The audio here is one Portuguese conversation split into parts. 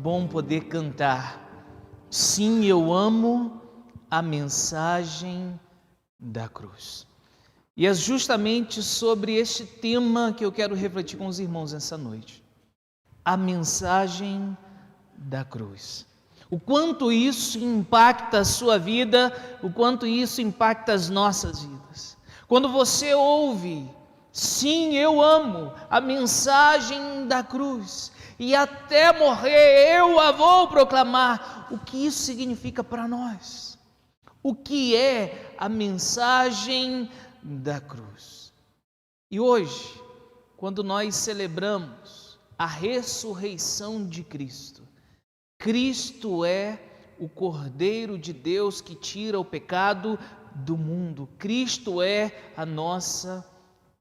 Bom poder cantar. Sim, eu amo a mensagem da cruz. E é justamente sobre este tema que eu quero refletir com os irmãos essa noite. A mensagem da cruz. O quanto isso impacta a sua vida, o quanto isso impacta as nossas vidas. Quando você ouve, sim, eu amo a mensagem da cruz, e até morrer eu a vou proclamar, o que isso significa para nós? O que é a mensagem da cruz? E hoje, quando nós celebramos a ressurreição de Cristo, Cristo é o Cordeiro de Deus que tira o pecado do mundo. Cristo é a nossa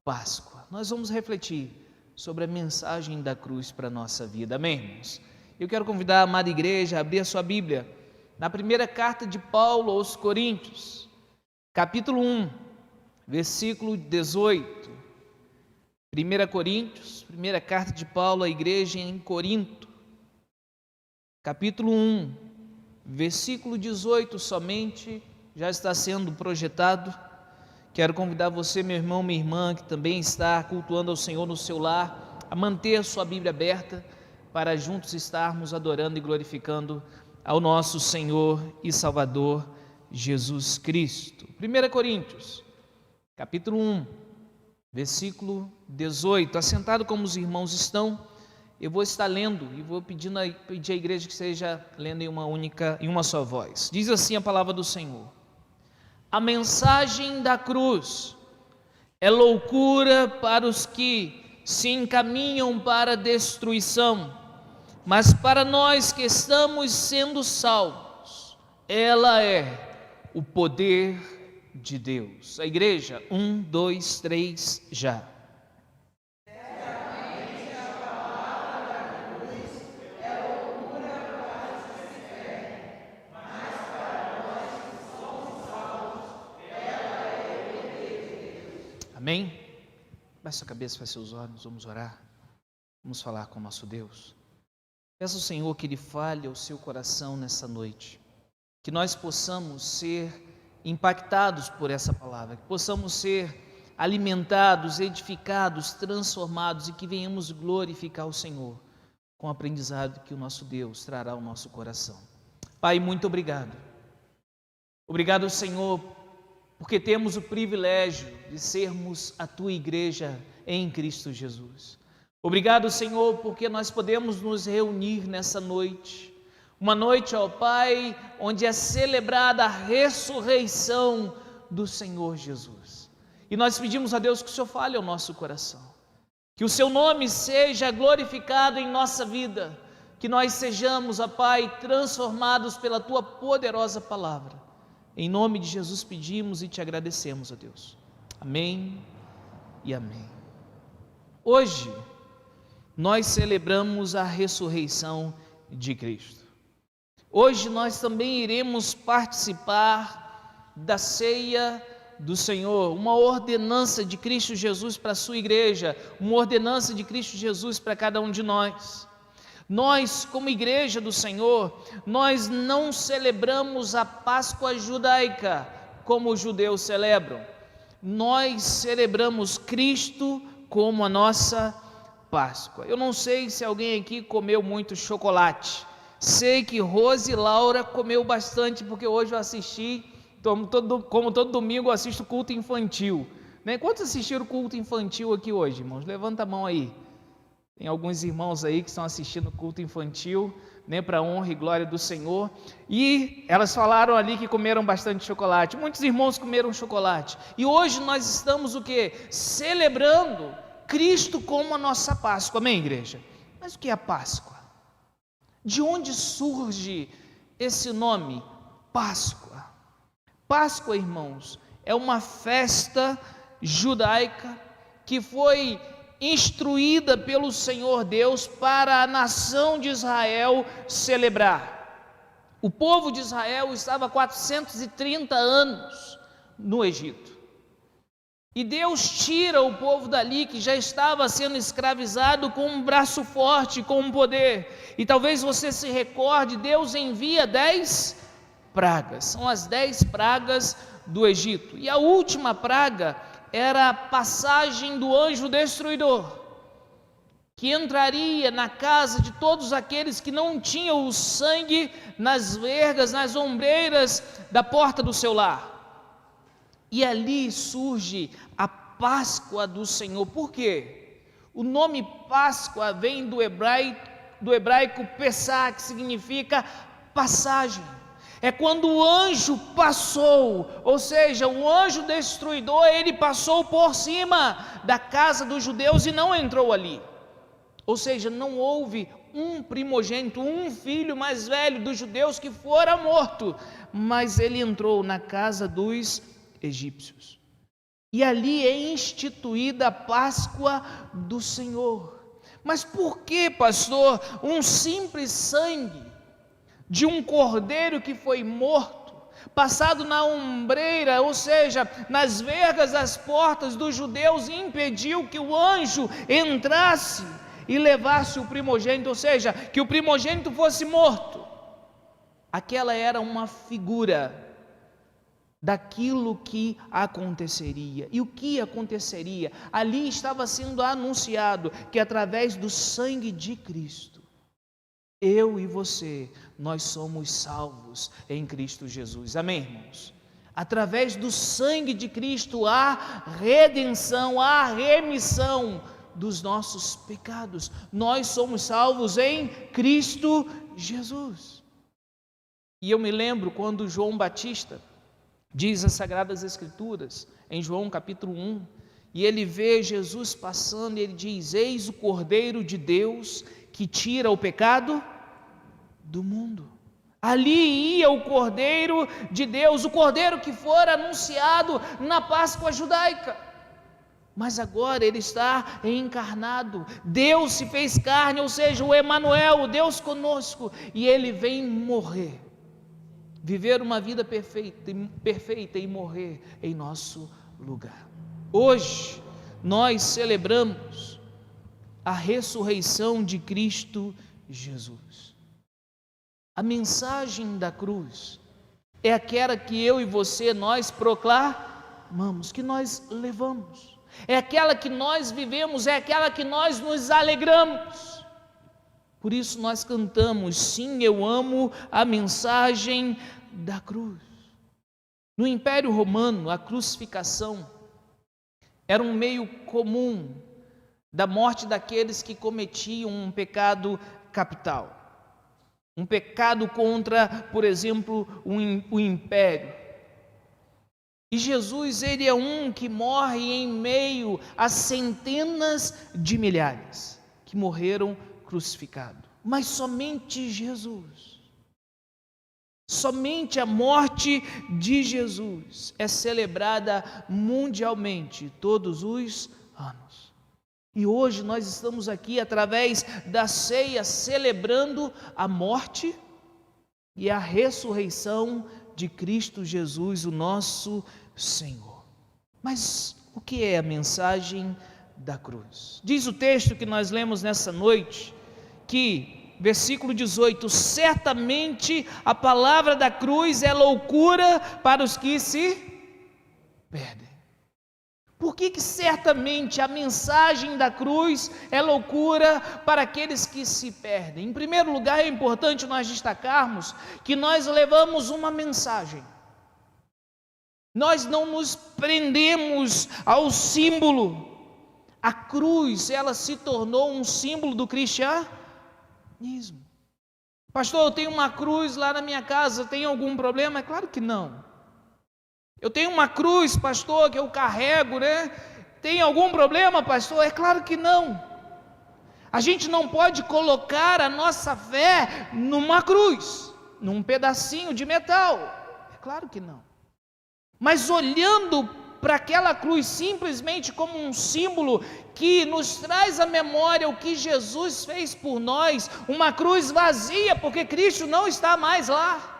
Páscoa. Nós vamos refletir sobre a mensagem da cruz para a nossa vida. Amém, irmãos? Eu quero convidar a amada igreja a abrir a sua Bíblia na primeira carta de Paulo aos Coríntios, capítulo 1, versículo 18. 1 Coríntios, primeira carta de Paulo à igreja em Corinto, capítulo 1, versículo 18 somente, já está sendo projetado. Quero convidar você, meu irmão, minha irmã, que também está cultuando ao Senhor no seu lar, a manter a sua Bíblia aberta, para juntos estarmos adorando e glorificando ao nosso Senhor e Salvador Jesus Cristo. 1 Coríntios, capítulo 1, versículo 18. Assentado como os irmãos estão, eu vou estar lendo e vou pedir à igreja que seja lendo em uma só voz. Diz assim a palavra do Senhor: a mensagem da cruz é loucura para os que se encaminham para a destruição, mas para nós que estamos sendo salvos, ela é o poder de Deus. A igreja, 1, 2, 3, já. Amém? Baixe sua cabeça, feche seus olhos, vamos orar, vamos falar com o nosso Deus. Peço ao Senhor que Ele fale ao seu coração nessa noite, que nós possamos ser impactados por essa palavra, que possamos ser alimentados, edificados, transformados e que venhamos glorificar o Senhor com o aprendizado que o nosso Deus trará ao nosso coração. Pai, muito obrigado. Obrigado, Senhor, porque temos o privilégio de sermos a Tua igreja em Cristo Jesus. Obrigado, Senhor, porque nós podemos nos reunir nessa noite, uma noite, ó Pai, onde é celebrada a ressurreição do Senhor Jesus. E nós pedimos a Deus que o Senhor fale ao nosso coração, que o Seu nome seja glorificado em nossa vida, que nós sejamos, ó Pai, transformados pela Tua poderosa palavra. Em nome de Jesus pedimos e te agradecemos, ó Deus. Amém e amém. Hoje nós celebramos a ressurreição de Cristo. Hoje nós também iremos participar da ceia do Senhor, uma ordenança de Cristo Jesus para a sua igreja, uma ordenança de Cristo Jesus para cada um de nós. Nós, como igreja do Senhor, nós não celebramos a Páscoa judaica como os judeus celebram. Nós celebramos Cristo como a nossa Páscoa. Eu não sei se alguém aqui comeu muito chocolate. Sei que Rose e Laura comeu bastante, porque hoje eu assisti, como todo domingo eu assisto culto infantil. Quantos assistiram culto infantil aqui hoje, irmãos? Levanta a mão aí. Tem alguns irmãos aí que estão assistindo o culto infantil, para a honra e glória do Senhor. E elas falaram ali que comeram bastante chocolate. Muitos irmãos comeram chocolate. E hoje nós estamos o quê? Celebrando Cristo como a nossa Páscoa. Amém, igreja? Mas o que é a Páscoa? De onde surge esse nome? Páscoa. Páscoa, irmãos, é uma festa judaica que foi instruída pelo Senhor Deus para a nação de Israel celebrar. O povo de Israel estava há 430 anos no Egito. E Deus tira o povo dali que já estava sendo escravizado com um braço forte, com um poder. E talvez você se recorde, Deus envia 10 pragas. São as 10 pragas do Egito. E a última praga era a passagem do anjo destruidor, que entraria na casa de todos aqueles que não tinham o sangue nas vergas, nas ombreiras da porta do seu lar. E ali surge a Páscoa do Senhor. Por quê? O nome Páscoa vem do hebraico Pessah, que significa passagem. É quando o anjo passou, ou seja, o anjo destruidor, ele passou por cima da casa dos judeus e não entrou ali. Ou seja, não houve um primogênito, um filho mais velho dos judeus que fora morto, mas ele entrou na casa dos egípcios. E ali é instituída a Páscoa do Senhor. Mas por que, pastor, um simples sangue de um cordeiro que foi morto, passado na ombreira, ou seja, nas vergas das portas dos judeus, impediu que o anjo entrasse e levasse o primogênito, ou seja, que o primogênito fosse morto? Aquela era uma figura daquilo que aconteceria. E o que aconteceria? Ali estava sendo anunciado que através do sangue de Cristo, eu e você, nós somos salvos em Cristo Jesus. Amém, irmãos? Através do sangue de Cristo há redenção, há remissão dos nossos pecados. Nós somos salvos em Cristo Jesus. E eu me lembro quando João Batista diz as Sagradas Escrituras, em João capítulo 1, e ele vê Jesus passando e ele diz: eis o Cordeiro de Deus que tira o pecado do mundo. Ali ia o Cordeiro de Deus, o Cordeiro que fora anunciado na Páscoa judaica. Mas agora ele está encarnado, Deus se fez carne, ou seja, o Emanuel, o Deus conosco, e ele vem morrer, viver uma vida perfeita e morrer em nosso lugar. Hoje nós celebramos a ressurreição de Cristo Jesus. A mensagem da cruz é aquela que eu e você, nós proclamamos, que nós levamos, é aquela que nós vivemos, é aquela que nós nos alegramos. Por isso nós cantamos: sim, eu amo a mensagem da cruz. No Império Romano, a crucificação era um meio comum da morte daqueles que cometiam um pecado capital, um pecado contra, por exemplo, o império. E Jesus, ele é um que morre em meio a centenas de milhares que morreram crucificado. Mas somente Jesus, somente a morte de Jesus é celebrada mundialmente todos os anos. E hoje nós estamos aqui através da ceia celebrando a morte e a ressurreição de Cristo Jesus, o nosso Senhor. Mas o que é a mensagem da cruz? Diz o texto que nós lemos nessa noite, que, versículo 18, certamente a palavra da cruz é loucura para os que se perdem. Por que certamente a mensagem da cruz é loucura para aqueles que se perdem? Em primeiro lugar, é importante nós destacarmos que nós levamos uma mensagem. Nós não nos prendemos ao símbolo. A cruz, ela se tornou um símbolo do cristianismo. Pastor, eu tenho uma cruz lá na minha casa, tem algum problema? É claro que não. Eu tenho uma cruz, pastor, que eu carrego, né? Tem algum problema, pastor? É claro que não. A gente não pode colocar a nossa fé numa cruz, num pedacinho de metal. É claro que não. Mas olhando para aquela cruz simplesmente como um símbolo que nos traz à memória o que Jesus fez por nós, uma cruz vazia, porque Cristo não está mais lá.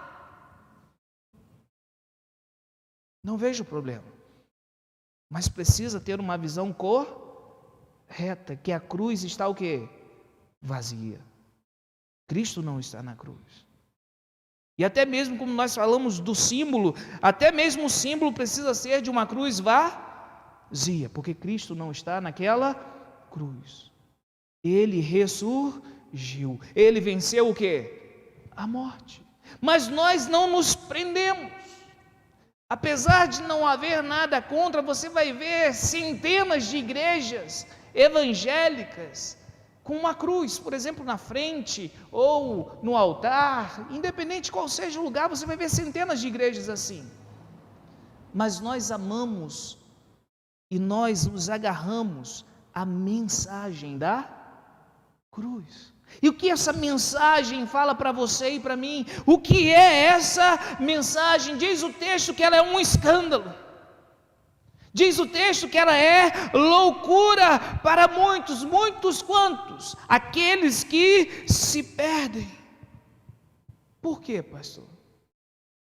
Não vejo problema. mas precisa ter uma visão correta, que a cruz está o quê? Vazia. Cristo não está na cruz. E até mesmo como nós falamos do símbolo, até mesmo o símbolo precisa ser de uma cruz vazia, porque Cristo não está naquela cruz. Ele ressurgiu, ele venceu o quê? A morte. Mas nós não nos prendemos. Apesar de não haver nada contra, você vai ver centenas de igrejas evangélicas com uma cruz, por exemplo, na frente ou no altar, independente qual seja o lugar, você vai ver centenas de igrejas assim. Mas nós amamos e nós nos agarramos à mensagem da cruz. E o que essa mensagem fala para você e para mim? O que é essa mensagem? Diz o texto que ela é um escândalo. Diz o texto que ela é loucura para muitos. Muitos quantos? Aqueles que se perdem. Por quê, pastor?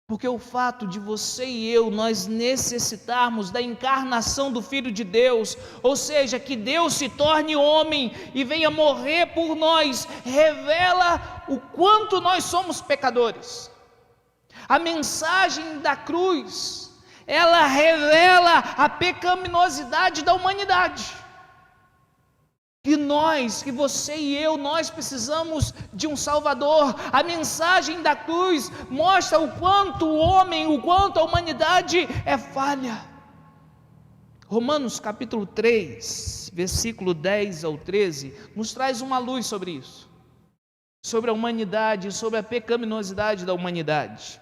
Porque o fato de você e eu, nós necessitarmos da encarnação do Filho de Deus, ou seja, que Deus se torne homem e venha morrer por nós, revela o quanto nós somos pecadores. A mensagem da cruz, ela revela a pecaminosidade da humanidade. Que você e eu, nós precisamos de um Salvador. A mensagem da cruz mostra o quanto o homem, o quanto a humanidade é falha. Romanos capítulo 3, versículo 10 ao 13, nos traz uma luz sobre isso. Sobre a humanidade, sobre a pecaminosidade da humanidade.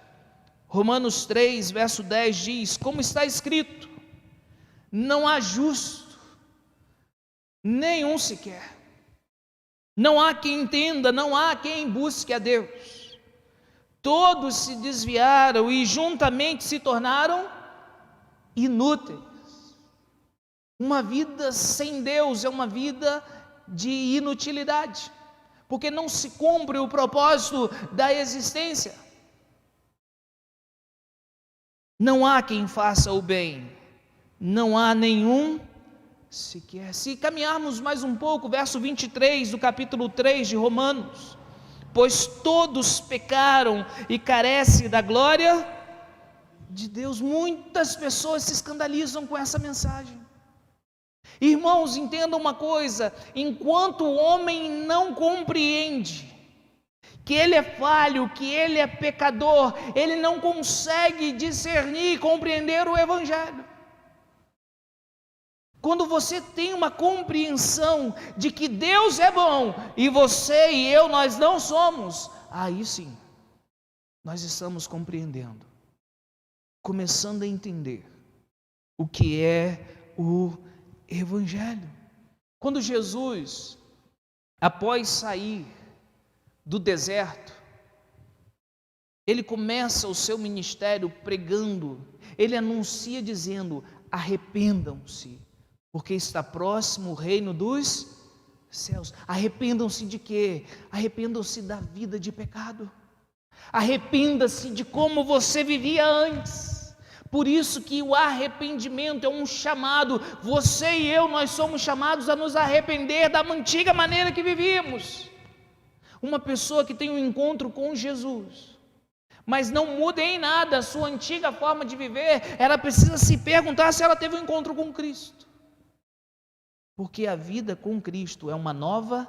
Romanos 3, verso 10 diz, como está escrito, não há justo, nenhum sequer. Não há quem entenda, não há quem busque a Deus. Todos se desviaram e juntamente se tornaram inúteis. Uma vida sem Deus é uma vida de inutilidade, porque não se cumpre o propósito da existência. Não há quem faça o bem, não há nenhum sequer. Se caminharmos mais um pouco, verso 23 do capítulo 3 de Romanos, pois todos pecaram e carecem da glória de Deus. Muitas pessoas se escandalizam com essa mensagem. Irmãos, entendam uma coisa, enquanto o homem não compreende que ele é falho, que ele é pecador, ele não consegue discernir e compreender o Evangelho. Quando você tem uma compreensão de que Deus é bom e você e eu, nós não somos, aí sim, nós estamos compreendendo, começando a entender o que é o Evangelho. Quando Jesus, após sair do deserto, ele começa o seu ministério pregando, ele anuncia dizendo, arrependam-se, porque está próximo o reino dos céus. Arrependam-se de quê? Arrependam-se da vida de pecado. Arrependa-se de como você vivia antes. Por isso que o arrependimento é um chamado. Você e eu, nós somos chamados a nos arrepender da antiga maneira que vivíamos. Uma pessoa que tem um encontro com Jesus, mas não muda em nada a sua antiga forma de viver, ela precisa se perguntar se ela teve um encontro com Cristo. Porque a vida com Cristo é uma nova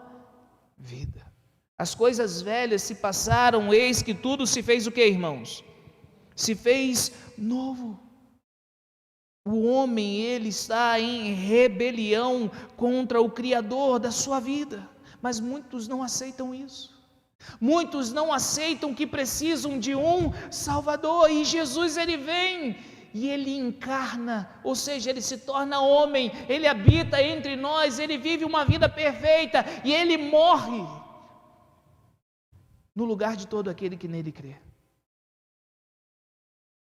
vida. As coisas velhas se passaram, eis que tudo se fez o que, irmãos? Se fez novo. O homem, ele está em rebelião contra o Criador da sua vida. Mas muitos não aceitam isso. Muitos não aceitam que precisam de um Salvador. E Jesus, ele vem e ele encarna, ou seja, ele se torna homem, ele habita entre nós, ele vive uma vida perfeita e ele morre no lugar de todo aquele que nele crê.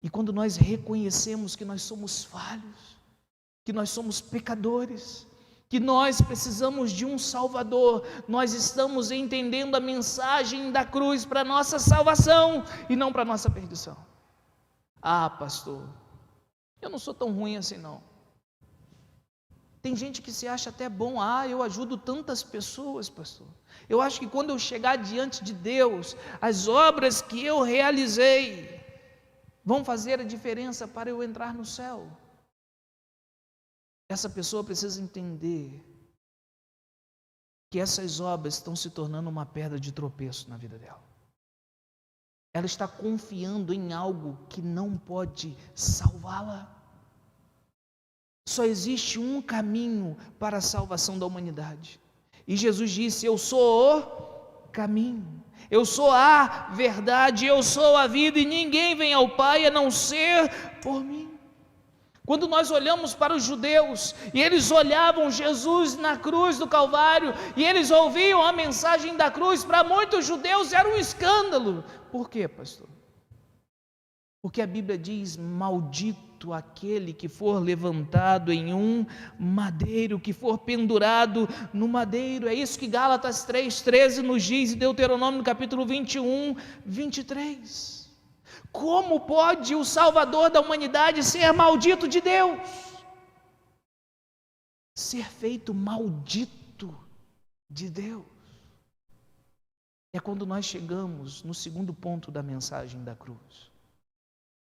E quando nós reconhecemos que nós somos falhos, que nós somos pecadores, que nós precisamos de um Salvador, nós estamos entendendo a mensagem da cruz para a nossa salvação e não para a nossa perdição. Ah, pastor, eu não sou tão ruim assim não. Tem gente que se acha até bom, eu ajudo tantas pessoas, pastor. Eu acho que quando eu chegar diante de Deus, as obras que eu realizei vão fazer a diferença para eu entrar no céu. Essa pessoa precisa entender que essas obras estão se tornando uma pedra de tropeço na vida dela. Ela está confiando em algo que não pode salvá-la. Só existe um caminho para a salvação da humanidade. E Jesus disse: eu sou o caminho, eu sou a verdade, eu sou a vida, e ninguém vem ao Pai a não ser por mim. Quando nós olhamos para os judeus, e eles olhavam Jesus na cruz do Calvário, e eles ouviam a mensagem da cruz, para muitos judeus era um escândalo. Por quê, pastor? Porque a Bíblia diz: maldito aquele que for levantado em um madeiro, que for pendurado no madeiro. É isso que Gálatas 3,13 nos diz, e Deuteronômio no capítulo 21, 23. Como pode o Salvador da humanidade ser maldito de Deus? Ser feito maldito de Deus. É quando nós chegamos no segundo ponto da mensagem da cruz.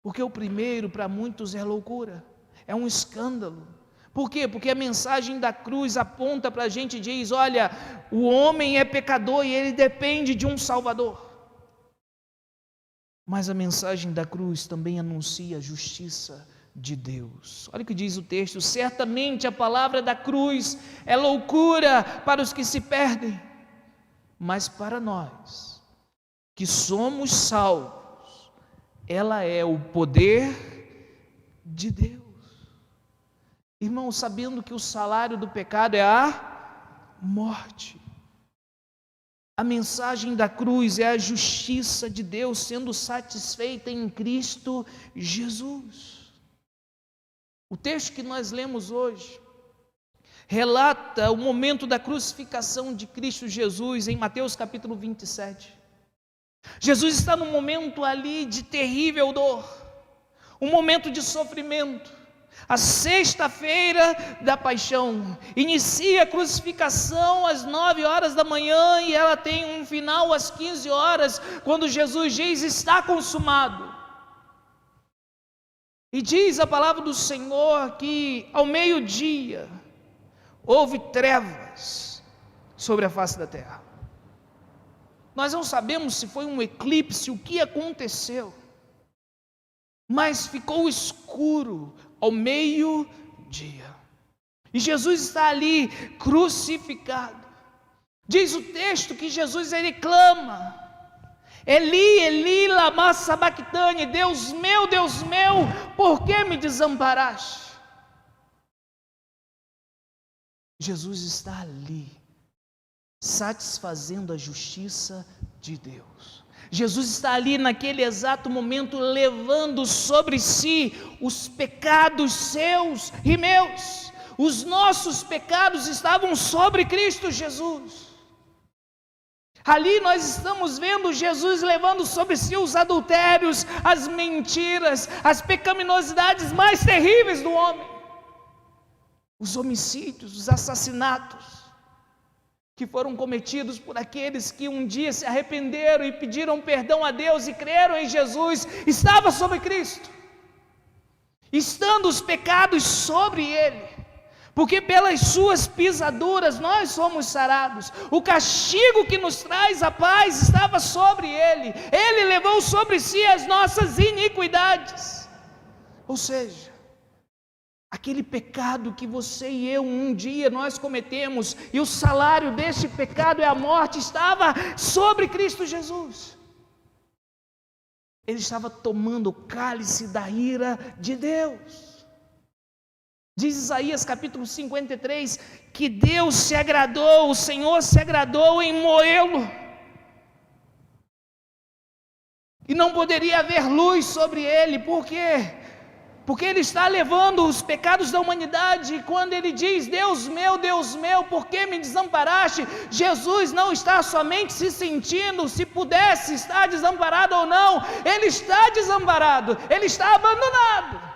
Porque o primeiro para muitos é loucura, é um escândalo. Por quê? Porque a mensagem da cruz aponta para a gente e diz: olha, o homem é pecador e ele depende de um Salvador. Mas a mensagem da cruz também anuncia a justiça de Deus. Olha o que diz o texto: certamente a palavra da cruz é loucura para os que se perdem, mas para nós que somos salvos, ela é o poder de Deus. Irmão, sabendo que o salário do pecado é a morte, a mensagem da cruz é a justiça de Deus sendo satisfeita em Cristo Jesus. O texto que nós lemos hoje relata o momento da crucificação de Cristo Jesus em Mateus capítulo 27. Jesus está num momento ali de terrível dor, um momento de sofrimento. A sexta-feira da paixão inicia a crucificação às 9 horas da manhã e ela tem um final às 15 horas, quando Jesus diz: está consumado. E diz a palavra do Senhor que ao meio-dia houve trevas sobre a face da terra. Nós não sabemos se foi um eclipse, o que aconteceu, mas ficou escuro ao meio-dia, e Jesus está ali crucificado. Diz o texto que Jesus ele clama: Eli, Eli, lama sabachthani, Deus meu, por que me desamparaste? Jesus está ali, satisfazendo a justiça de Deus. Jesus está ali naquele exato momento, levando sobre si os pecados seus e meus. Os nossos pecados estavam sobre Cristo Jesus. Ali nós estamos vendo Jesus levando sobre si os adultérios, as mentiras, as pecaminosidades mais terríveis do homem. Os homicídios, os assassinatos que foram cometidos por aqueles que um dia se arrependeram e pediram perdão a Deus e creram em Jesus, estava sobre Cristo, estando os pecados sobre Ele, porque pelas suas pisaduras nós somos sarados. O castigo que nos traz a paz estava sobre Ele, Ele levou sobre si as nossas iniquidades. Ou seja, aquele pecado que você e eu um dia nós cometemos, e o salário deste pecado é a morte, estava sobre Cristo Jesus. Ele estava tomando o cálice da ira de Deus. Diz Isaías capítulo 53, que Deus se agradou, o Senhor se agradou em moê-lo. E não poderia haver luz sobre ele, por quê? Porque ele está levando os pecados da humanidade. E quando ele diz: Deus meu, por que me desamparaste? Jesus não está somente se sentindo, se pudesse estar desamparado ou não, ele está desamparado, ele está abandonado.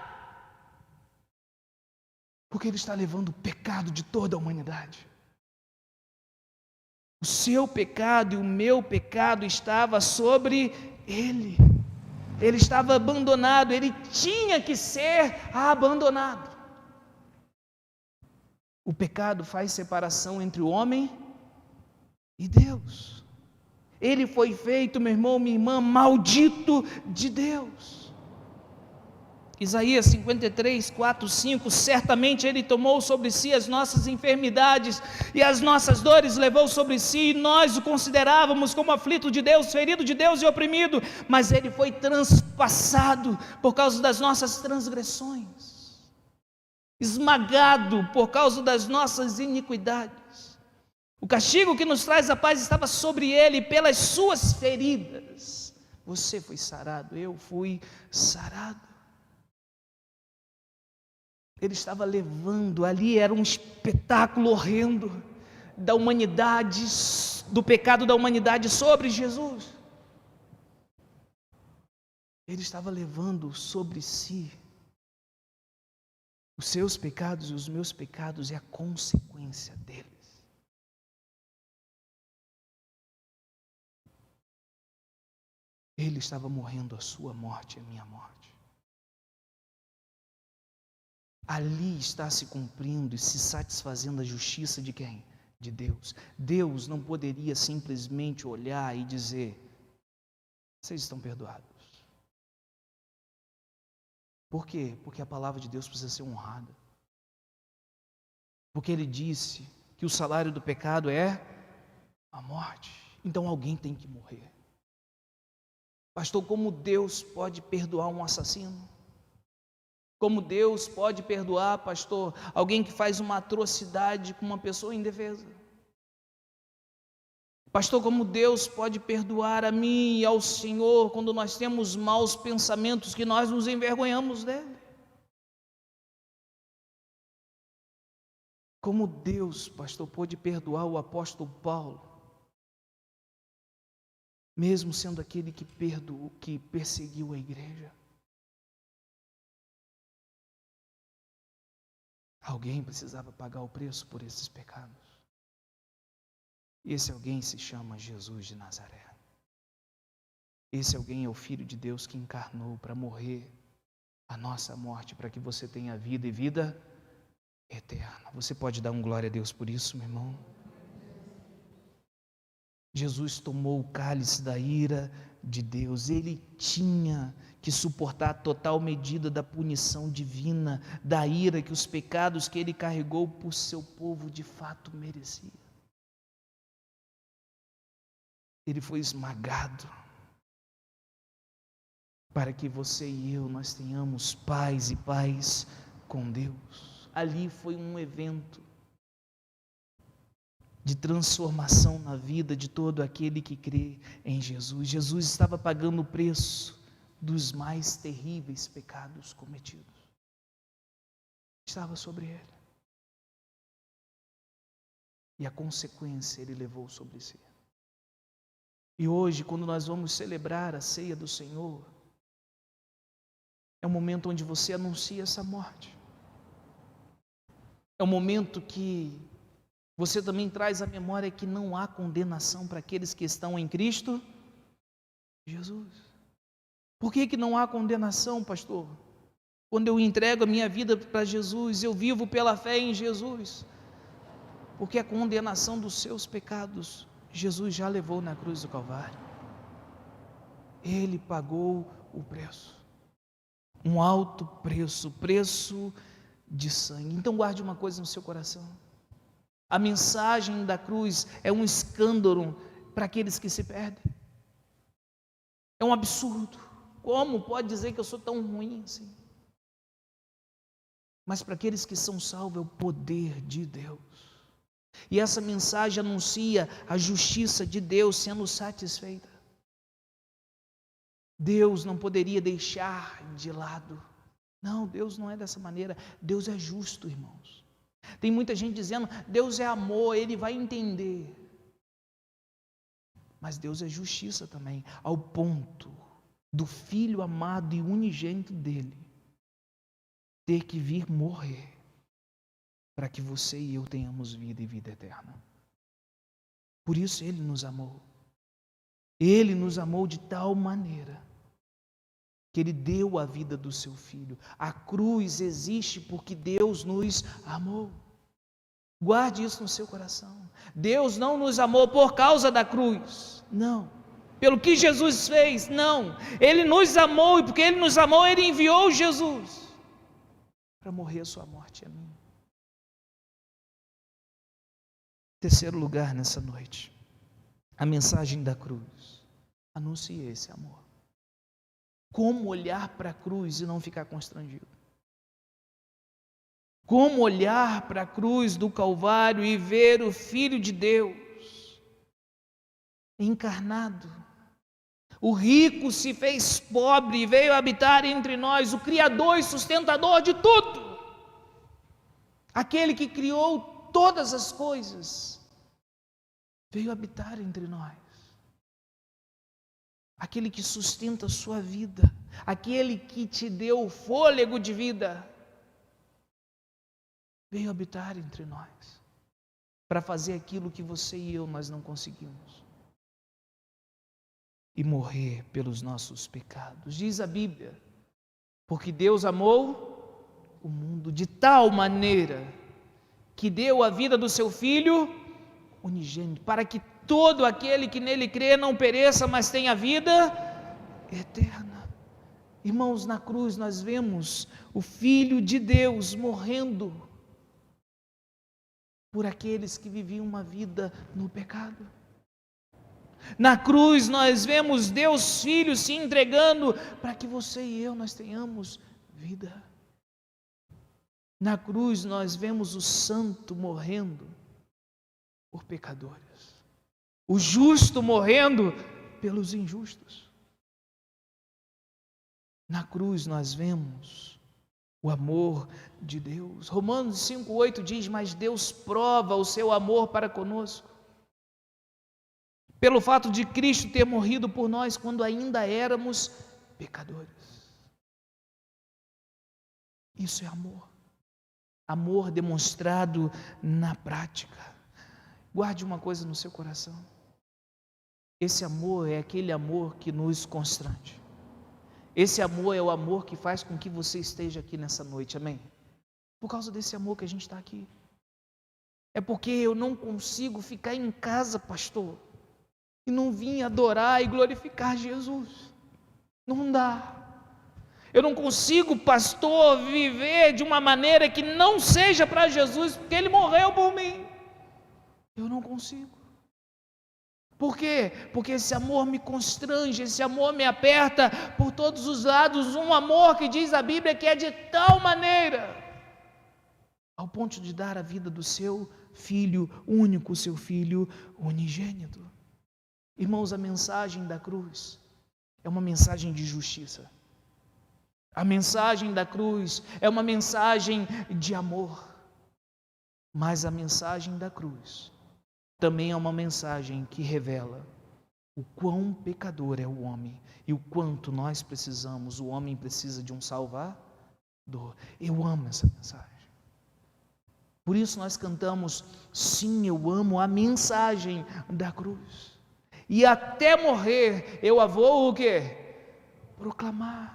Porque Ele está levando o pecado de toda a humanidade. O seu pecado e o meu pecado estava sobre Ele. Ele estava abandonado, Ele tinha que ser abandonado. O pecado faz separação entre o homem e Deus. Ele foi feito, meu irmão, minha irmã, maldito de Deus. Isaías 53, 4, 5, certamente Ele tomou sobre si as nossas enfermidades e as nossas dores levou sobre si, e nós o considerávamos como aflito de Deus, ferido de Deus e oprimido, mas Ele foi transpassado por causa das nossas transgressões, esmagado por causa das nossas iniquidades. O castigo que nos traz a paz estava sobre Ele, pelas suas feridas você foi sarado, eu fui sarado. Ele estava levando, ali era um espetáculo horrendo da humanidade, do pecado da humanidade sobre Jesus. Ele estava levando sobre si os seus pecados e os meus pecados e a consequência deles. Ele estava morrendo a sua morte e a minha morte. Ali está se cumprindo e se satisfazendo a justiça de quem? De Deus. Deus não poderia simplesmente olhar e dizer: vocês estão perdoados. Por quê? Porque a palavra de Deus precisa ser honrada. Porque Ele disse que o salário do pecado é a morte. Então alguém tem que morrer. Pastor, como Deus pode perdoar um assassino? Como Deus pode perdoar, pastor, alguém que faz uma atrocidade com uma pessoa indefesa? Pastor, como Deus pode perdoar a mim e ao Senhor quando nós temos maus pensamentos que nós nos envergonhamos dele? Como Deus, pastor, pode perdoar o apóstolo Paulo, mesmo sendo aquele que perdoou, que perseguiu a igreja? Alguém precisava pagar o preço por esses pecados. E esse alguém se chama Jesus de Nazaré. Esse alguém é o Filho de Deus que encarnou para morrer a nossa morte, para que você tenha vida e vida eterna. Você pode dar glória a Deus por isso, meu irmão? Jesus tomou o cálice da ira de Deus. Ele tinha que suportar a total medida da punição divina, da ira que os pecados que Ele carregou por seu povo de fato merecia. Ele foi esmagado para que você e eu, nós tenhamos paz e paz com Deus. Ali foi um evento de transformação na vida de todo aquele que crê em Jesus. Jesus estava pagando o preço dos mais terríveis pecados cometidos. Estava sobre Ele. E a consequência Ele levou sobre si. E hoje, quando nós vamos celebrar a ceia do Senhor, é um momento onde você anuncia essa morte. É um momento que você também traz à memória que não há condenação para aqueles que estão em Cristo Jesus. Por que não há condenação, pastor? Quando eu entrego a minha vida para Jesus, eu vivo pela fé em Jesus. Porque a condenação dos seus pecados, Jesus já levou na cruz do Calvário. Ele pagou o preço. Um alto preço, preço de sangue. Então guarde uma coisa no seu coração. A mensagem da cruz é um escândalo para aqueles que se perdem. É um absurdo. Como pode dizer que eu sou tão ruim assim? Mas para aqueles que são salvos é o poder de Deus. E essa mensagem anuncia a justiça de Deus sendo satisfeita. Deus não poderia deixar de lado. Não, Deus não é dessa maneira. Deus é justo, irmãos. Tem muita gente dizendo, Deus é amor, Ele vai entender. Mas Deus é justiça também, ao ponto do Filho amado e unigênito dEle ter que vir morrer para que você e eu tenhamos vida e vida eterna. Por isso Ele nos amou. Ele nos amou de tal maneira que Ele deu a vida do seu Filho. A cruz existe porque Deus nos amou. Guarde isso no seu coração. Deus não nos amou por causa da cruz, não. Pelo que Jesus fez, não. Ele nos amou, e porque Ele nos amou, Ele enviou Jesus para morrer a sua morte a mim. Terceiro lugar nessa noite, a mensagem da cruz. Anuncie esse amor. Como olhar para a cruz e não ficar constrangido? Como olhar para a cruz do Calvário e ver o Filho de Deus encarnado? O rico se fez pobre e veio habitar entre nós, o Criador e sustentador de tudo. Aquele que criou todas as coisas, veio habitar entre nós. Aquele que sustenta a sua vida, aquele que te deu o fôlego de vida, veio habitar entre nós, para fazer aquilo que você e eu nós não conseguimos, e morrer pelos nossos pecados. Diz a Bíblia, porque Deus amou o mundo de tal maneira, que deu a vida do seu Filho unigênito, para que todo aquele que nele crê não pereça, mas tenha vida eterna. Irmãos, na cruz nós vemos o Filho de Deus morrendo por aqueles que viviam uma vida no pecado. Na cruz nós vemos Deus Filho se entregando para que você e eu nós tenhamos vida. Na cruz nós vemos o santo morrendo por pecadores, o justo morrendo pelos injustos. Na cruz nós vemos o amor de Deus. Romanos 5,8 diz: mas Deus prova o seu amor para conosco, pelo fato de Cristo ter morrido por nós quando ainda éramos pecadores. Isso é amor. Amor demonstrado na prática. Guarde uma coisa no seu coração. Esse amor é aquele amor que nos constrange. Esse amor é o amor que faz com que você esteja aqui nessa noite, amém? Por causa desse amor que a gente está aqui. É porque eu não consigo ficar em casa, pastor, e não vim adorar e glorificar Jesus. Não dá. Eu não consigo, pastor, viver de uma maneira que não seja para Jesus, porque Ele morreu por mim. Eu não consigo. Por quê? Porque esse amor me constrange, esse amor me aperta por todos os lados, um amor que diz a Bíblia que é de tal maneira, ao ponto de dar a vida do seu Filho único, seu Filho unigênito. Irmãos, a mensagem da cruz é uma mensagem de justiça. A mensagem da cruz é uma mensagem de amor. Mas a mensagem da cruz também é uma mensagem que revela o quão pecador é o homem e o quanto nós precisamos, o homem precisa de um Salvador. Eu amo essa mensagem. Por isso nós cantamos: sim, eu amo a mensagem da cruz. E até morrer eu a vou o quê? Proclamar.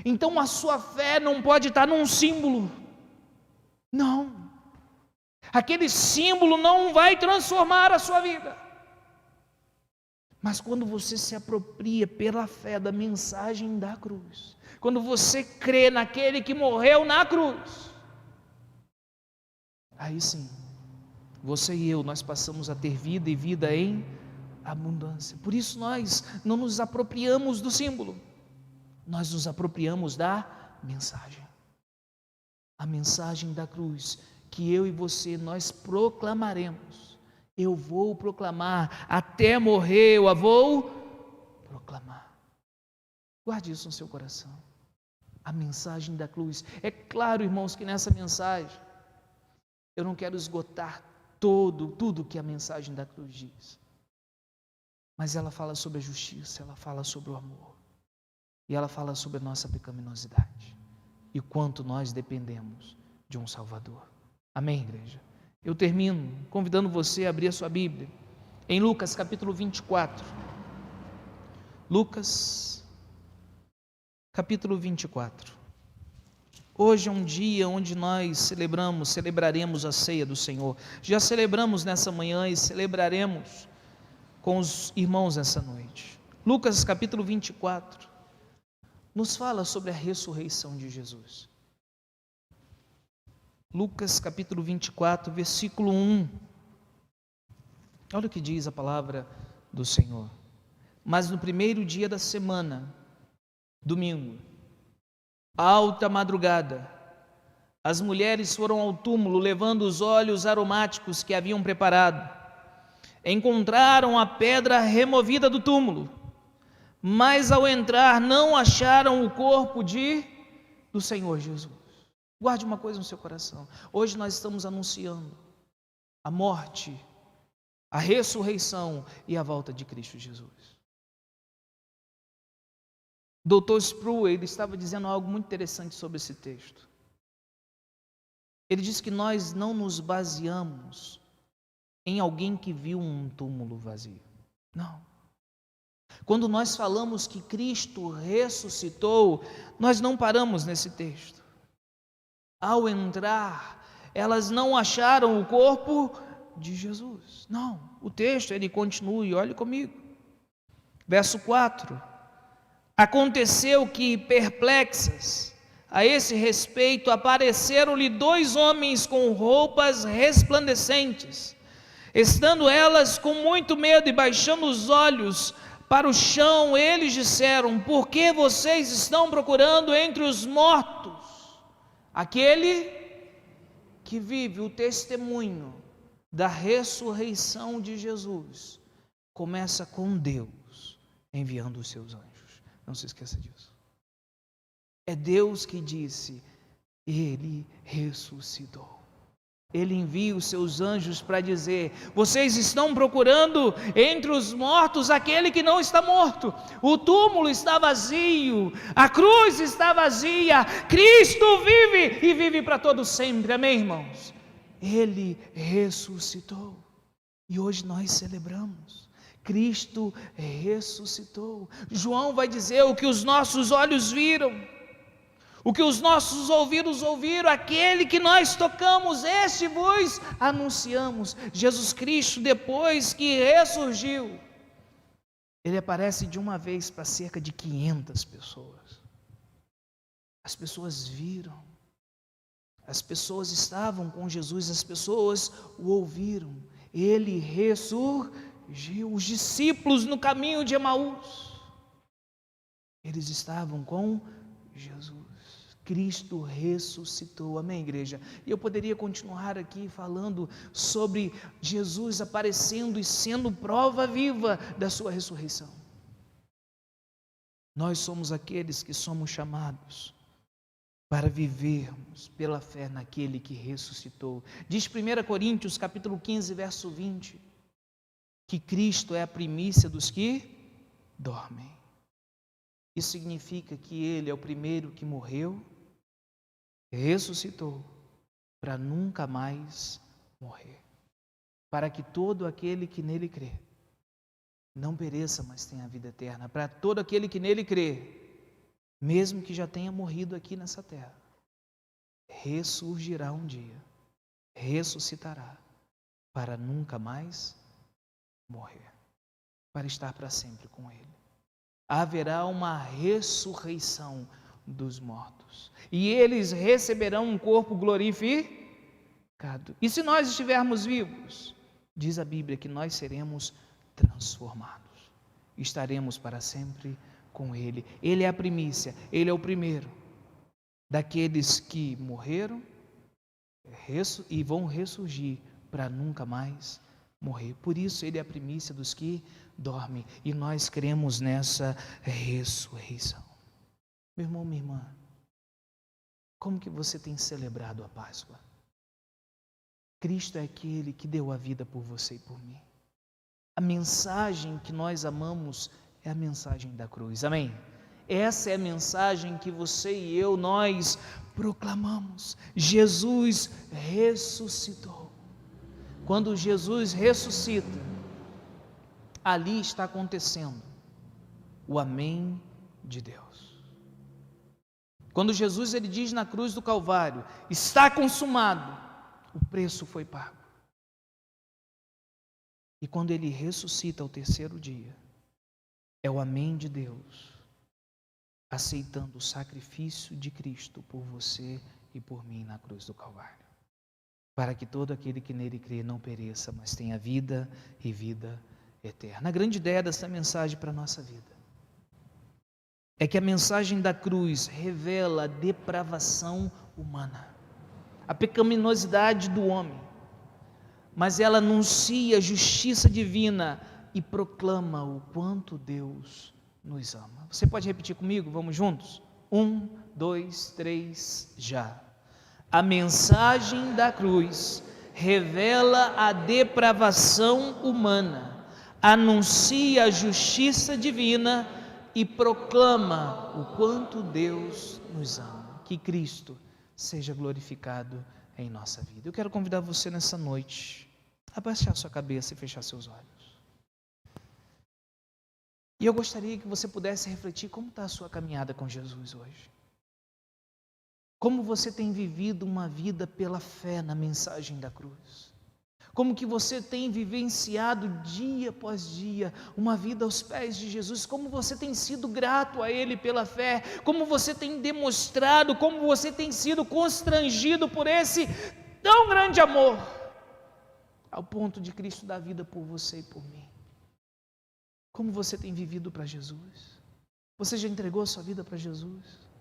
Então a sua fé não pode estar num símbolo. Não. Aquele símbolo não vai transformar a sua vida. Mas quando você se apropria pela fé da mensagem da cruz, quando você crê naquele que morreu na cruz, aí sim, você e eu, nós passamos a ter vida e vida em abundância. Por isso nós não nos apropriamos do símbolo, nós nos apropriamos da mensagem. A mensagem da cruz, que eu e você, nós proclamaremos. Eu vou proclamar, até morrer eu a vou proclamar. Guarde isso no seu coração. A mensagem da cruz. É claro, irmãos, que nessa mensagem, eu não quero esgotar tudo que a mensagem da cruz diz. Mas ela fala sobre a justiça, ela fala sobre o amor. E ela fala sobre a nossa pecaminosidade. E quanto nós dependemos de um Salvador. Amém, igreja? Eu termino convidando você a abrir a sua Bíblia em Lucas capítulo 24. Lucas capítulo 24. Hoje é um dia onde nós celebraremos a ceia do Senhor. Já celebramos nessa manhã e celebraremos com os irmãos nessa noite. Lucas capítulo 24 nos fala sobre a ressurreição de Jesus. Lucas capítulo 24, versículo 1. Olha o que diz a palavra do Senhor. Mas no primeiro dia da semana, domingo, alta madrugada, as mulheres foram ao túmulo levando os óleos aromáticos que haviam preparado. Encontraram a pedra removida do túmulo, mas ao entrar não acharam o corpo do Senhor Jesus. Guarde uma coisa no seu coração. Hoje nós estamos anunciando a morte, a ressurreição e a volta de Cristo Jesus. Dr. Sproul, ele estava dizendo algo muito interessante sobre esse texto. Ele diz que nós não nos baseamos em alguém que viu um túmulo vazio. Não. Quando nós falamos que Cristo ressuscitou, nós não paramos nesse texto. Ao entrar, elas não acharam o corpo de Jesus. Não, o texto ele continua e olhe comigo. Verso 4. Aconteceu que, perplexas a esse respeito, apareceram-lhe 2 homens com roupas resplandecentes. Estando elas com muito medo e baixando os olhos para o chão, eles disseram: por que vocês estão procurando entre os mortos aquele que vive? O testemunho da ressurreição de Jesus começa com Deus enviando os seus anjos. Não se esqueça disso. É Deus que disse: Ele ressuscitou. Ele envia os seus anjos para dizer: vocês estão procurando entre os mortos aquele que não está morto. O túmulo está vazio, a cruz está vazia, Cristo vive e vive para todo sempre. Amém, irmãos? Ele ressuscitou e hoje nós celebramos. Cristo ressuscitou. João vai dizer: o que os nossos olhos viram, o que os nossos ouvidos ouviram, aquele que nós tocamos, este vos anunciamos. Jesus Cristo, depois que ressurgiu, ele aparece de uma vez para cerca de 500 pessoas. As pessoas viram, as pessoas estavam com Jesus, as pessoas o ouviram. Ele ressurgiu. Os discípulos no caminho de Emaús, eles estavam com Jesus. Cristo ressuscitou. Amém, igreja? E eu poderia continuar aqui falando sobre Jesus aparecendo e sendo prova viva da sua ressurreição. Nós somos aqueles que somos chamados para vivermos pela fé naquele que ressuscitou. Diz 1 Coríntios capítulo 15, verso 20, que Cristo é a primícia dos que dormem. Isso significa que Ele é o primeiro que morreu, ressuscitou, para nunca mais morrer, para que todo aquele que nele crê não pereça, mas tenha a vida eterna. Para todo aquele que nele crê, mesmo que já tenha morrido aqui nessa terra, ressurgirá um dia, ressuscitará, para nunca mais morrer, para estar para sempre com Ele. Haverá uma ressurreição dos mortos, e eles receberão um corpo glorificado. E se nós estivermos vivos, diz a Bíblia que nós seremos transformados, estaremos para sempre com Ele. Ele é a primícia, Ele é o primeiro daqueles que morreram e vão ressurgir para nunca mais morrer. Por isso Ele é a primícia dos que dormem, e nós cremos nessa ressurreição. Meu irmão, minha irmã, como que você tem celebrado a Páscoa? Cristo é aquele que deu a vida por você e por mim. A mensagem que nós amamos é a mensagem da cruz, amém? Essa é a mensagem que você e eu, nós proclamamos: Jesus ressuscitou. Quando Jesus ressuscita, ali está acontecendo o amém de Deus. Quando Jesus ele diz na cruz do Calvário: está consumado, o preço foi pago. E quando ele ressuscita ao terceiro dia, é o amém de Deus, aceitando o sacrifício de Cristo por você e por mim na cruz do Calvário, para que todo aquele que nele crê não pereça, mas tenha vida e vida eterna. A grande ideia dessa mensagem para a nossa vida é que a mensagem da cruz revela a depravação humana, a pecaminosidade do homem, mas ela anuncia a justiça divina e proclama o quanto Deus nos ama. Você pode repetir comigo? Vamos juntos? 1, 2, 3, já. A mensagem da cruz revela a depravação humana, anuncia a justiça divina e proclama o quanto Deus nos ama. Que Cristo seja glorificado em nossa vida. Eu quero convidar você nessa noite a abaixar sua cabeça e fechar seus olhos. E eu gostaria que você pudesse refletir como está a sua caminhada com Jesus hoje. Como você tem vivido uma vida pela fé na mensagem da cruz. Como que você tem vivenciado dia após dia uma vida aos pés de Jesus. Como você tem sido grato a Ele pela fé. Como você tem demonstrado, como você tem sido constrangido por esse tão grande amor. Ao ponto de Cristo dar vida por você e por mim. Como você tem vivido para Jesus? Você já entregou a sua vida para Jesus?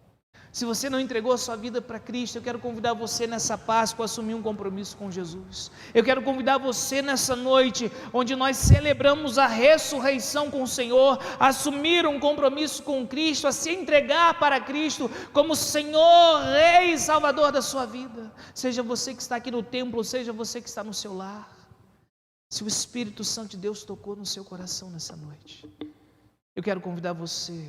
Se você não entregou a sua vida para Cristo, eu quero convidar você nessa Páscoa a assumir um compromisso com Jesus. Eu quero convidar você nessa noite, onde nós celebramos a ressurreição com o Senhor, a assumir um compromisso com Cristo, a se entregar para Cristo como Senhor, Rei e Salvador da sua vida. Seja você que está aqui no templo, seja você que está no seu lar. Se o Espírito Santo de Deus tocou no seu coração nessa noite, eu quero convidar você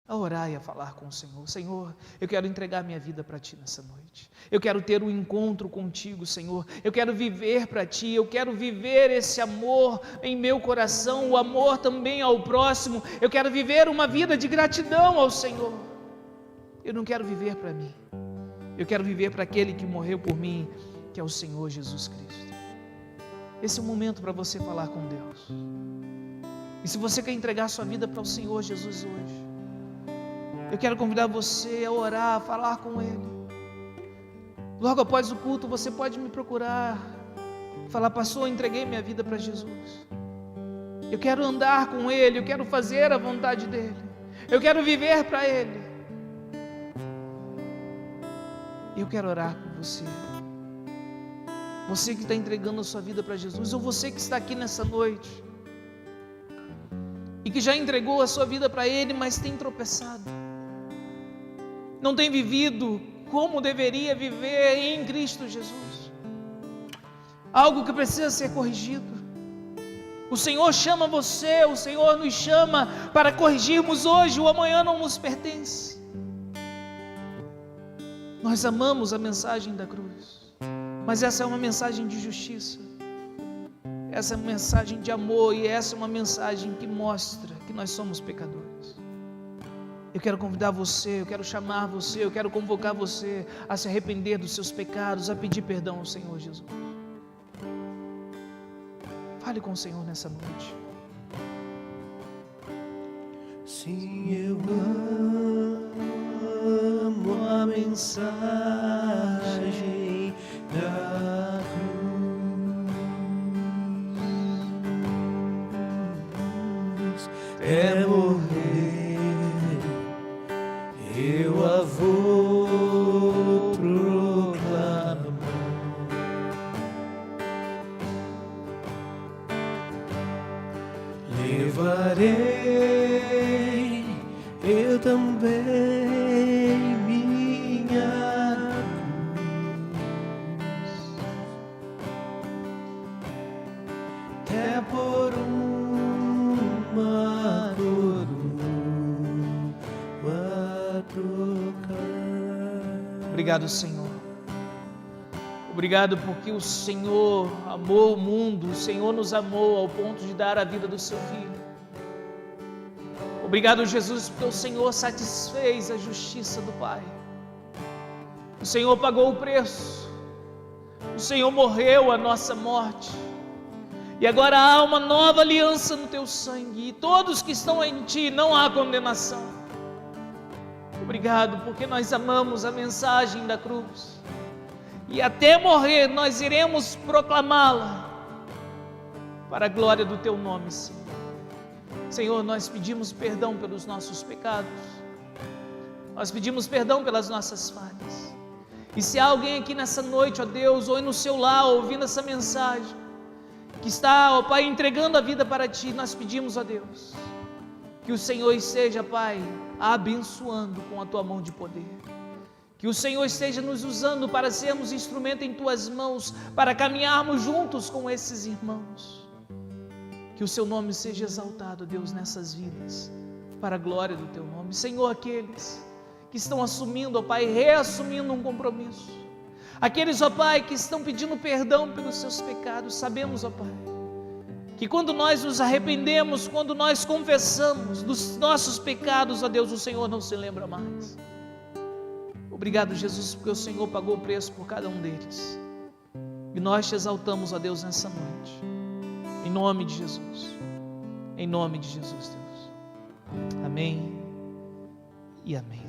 a orar e a falar com o Senhor. Senhor, eu quero entregar minha vida para Ti nessa noite. Eu quero ter um encontro contigo, Senhor. Eu quero viver para Ti. Eu quero viver esse amor em meu coração, o amor também ao próximo. Eu quero viver uma vida de gratidão ao Senhor. Eu não quero viver para mim. Eu quero viver para aquele que morreu por mim, que é o Senhor Jesus Cristo. Esse é o momento para você falar com Deus. E se você quer entregar sua vida para o Senhor Jesus hoje, eu quero convidar você a orar, a falar com Ele. Logo após o culto, você pode me procurar, falar: pastor, eu entreguei minha vida para Jesus. Eu quero andar com Ele, eu quero fazer a vontade dEle. Eu quero viver para Ele. Eu quero orar por você. Você que está entregando a sua vida para Jesus, ou você que está aqui nessa noite e que já entregou a sua vida para Ele, mas tem tropeçado, não tem vivido como deveria viver em Cristo Jesus, algo que precisa ser corrigido. O Senhor chama você, o Senhor nos chama para corrigirmos hoje, o amanhã não nos pertence. Nós amamos a mensagem da cruz, mas essa é uma mensagem de justiça, essa é uma mensagem de amor, e essa é uma mensagem que mostra que nós somos pecadores. Eu quero convidar você, eu quero chamar você, eu quero convocar você a se arrepender dos seus pecados, a pedir perdão ao Senhor Jesus. Fale com o Senhor nessa noite. Sim, eu amo a mensagem da cruz. É morrer, eu a vou proclamar. Levarei eu também minha cruz, até por uma coroa trocar. Obrigado, Senhor. Obrigado porque o Senhor amou o mundo, o Senhor nos amou ao ponto de dar a vida do seu Filho. Obrigado, Jesus, porque o Senhor satisfez a justiça do Pai. O Senhor pagou o preço. O Senhor morreu a nossa morte. E agora há uma nova aliança no teu sangue. E todos que estão em ti não há condenação. Obrigado porque nós amamos a mensagem da cruz. E até morrer nós iremos proclamá-la para a glória do teu nome, Senhor. Senhor, nós pedimos perdão pelos nossos pecados. Nós pedimos perdão pelas nossas falhas. E se há alguém aqui nessa noite, ó Deus, ou no seu lar, ouvindo essa mensagem, que está, ó Pai, entregando a vida para Ti, nós pedimos, ó Deus, que o Senhor esteja, Pai, abençoando com a Tua mão de poder. Que o Senhor esteja nos usando para sermos instrumento em Tuas mãos, para caminharmos juntos com esses irmãos. Que o Seu nome seja exaltado, Deus, nessas vidas, para a glória do Teu nome. Senhor, aqueles que estão assumindo, ó Pai, reassumindo um compromisso. Aqueles, ó Pai, que estão pedindo perdão pelos seus pecados, sabemos, ó Pai, que quando nós nos arrependemos, quando nós confessamos dos nossos pecados, ó Deus, o Senhor não se lembra mais. Obrigado, Jesus, porque o Senhor pagou o preço por cada um deles. E nós te exaltamos, ó Deus, nessa noite. Em nome de Jesus. Em nome de Jesus, Deus. Amém e amém.